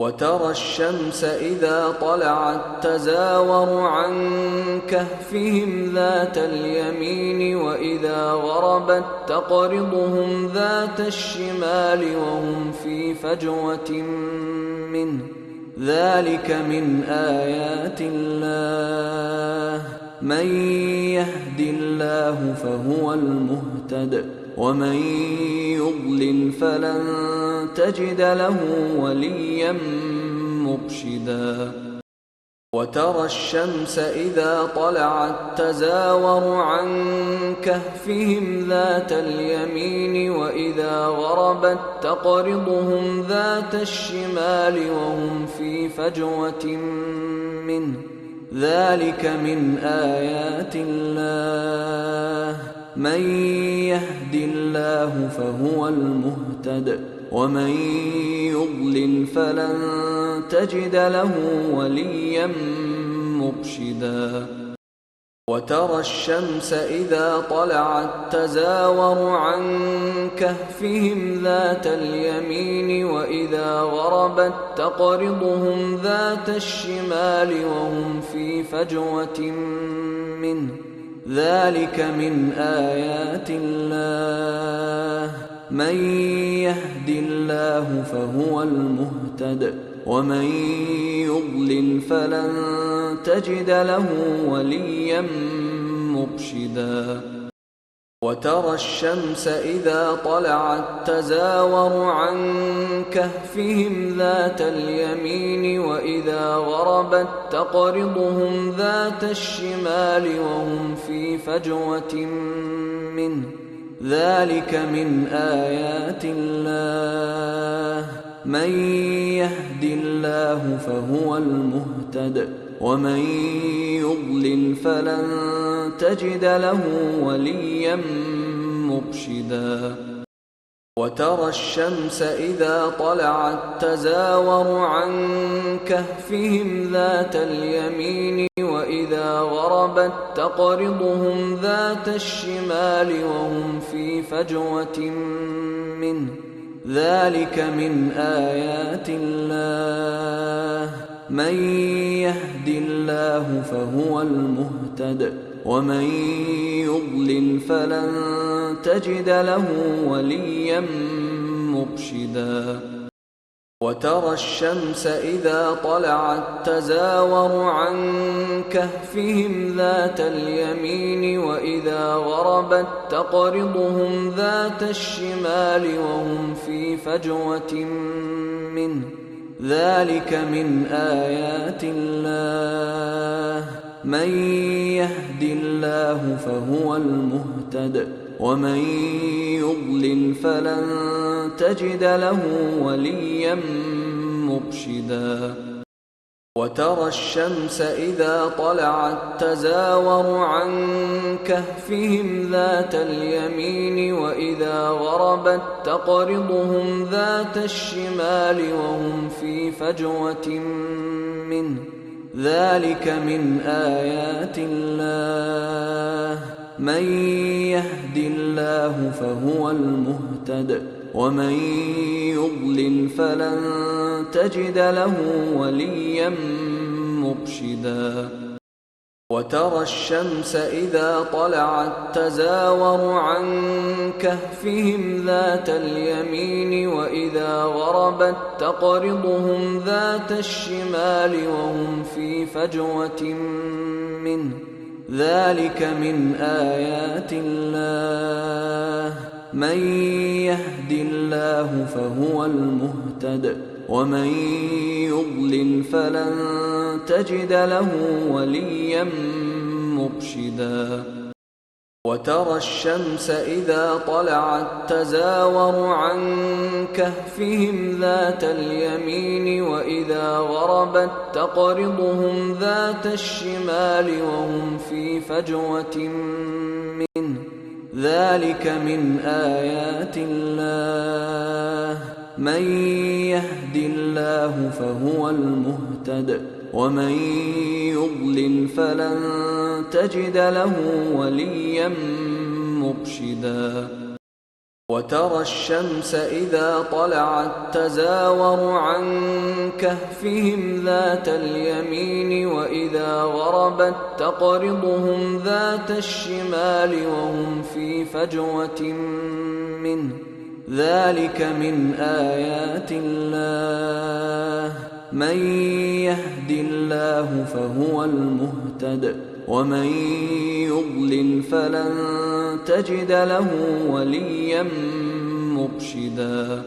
وترى الشمس إذا طلعت تزاور عن كهفهم ذات اليمين وإذا غربت تقرضهم ذات الشمال وهم في فجوة منه ذلك من آيات الله من يهد الله فهو المهتد ومن يضلل فلن تجد له وليا مرشدا وترى الشمس إذا طلعت تزاور عن كهفهم ذات اليمين وإذا غربت تقرضهم ذات الشمال وهم في فجوة منه ذلك من آيات الله من يهد الله فهو المهتد ومن يضلل فلن تجد له وليا مرشدا وترى الشمس إذا طلعت تزاور عن كهفهم ذات اليمين وإذا غربت تقرضهم ذات الشمال وهم في فجوة منه ذلك من آيات الله من يهد الله فهو المهتد ومن يضلل فلن تجد له وليا مرشدا وترى الشمس إذا طلعت تزاور عن كهفهم ذات اليمين وإذا غربت تقرضهم ذات الشمال وهم في فجوة منه ذلك من آيات الله من يهد الله فهو المهتد ومن يضلل فلن تجد له وليا مرشدا وترى الشمس إذا طلعت تزاور عن كهفهم ذات اليمين وإذا غربت تقرضهم ذات الشمال وهم في فجوة منه ذلك من آيات الله من يهد الله فهو المهتد ومن يضلل فلن تجد له وليا مرشدا وترى الشمس إذا طلعت تزاور عن كهفهم ذات اليمين وإذا غربت تقرضهم ذات الشمال وهم في فجوة منه ذلك من آيات الله من يهد الله فهو المهتد ومن يضلل فلن تجد له وليا مرشدا وترى الشمس إذا طلعت تزاور عن كهفهم ذات اليمين وإذا غربت تقرضهم ذات الشمال وهم في فجوة منه ذلك من آيات الله من يهد الله فهو المهتد ومن يضلل فلن تجد له وليا مرشدا وترى الشمس إذا طلعت تزاور عن كهفهم ذات اليمين وإذا غربت تقرضهم ذات الشمال وهم في فجوة منه ذلك من آيات الله من يهد الله فهو المهتد ومن يضلل فلن تجد له وليا مرشدا وترى الشمس إذا طلعت تزاور عن كهفهم ذات اليمين وإذا غربت تقرضهم ذات الشمال وهم في فجوة منه ذلك من آيات الله من يهد الله فهو المهتد ومن يضلل فلن تجد له وليا مرشدا وترى الشمس إذا طلعت تزاور عن كهفهم ذات اليمين وإذا غربت تقرضهم ذات الشمال وهم في فجوة منه ذلك من آيات الله من يهد الله فهو المهتد ومن يضلل فلن تجد له وليا مرشدا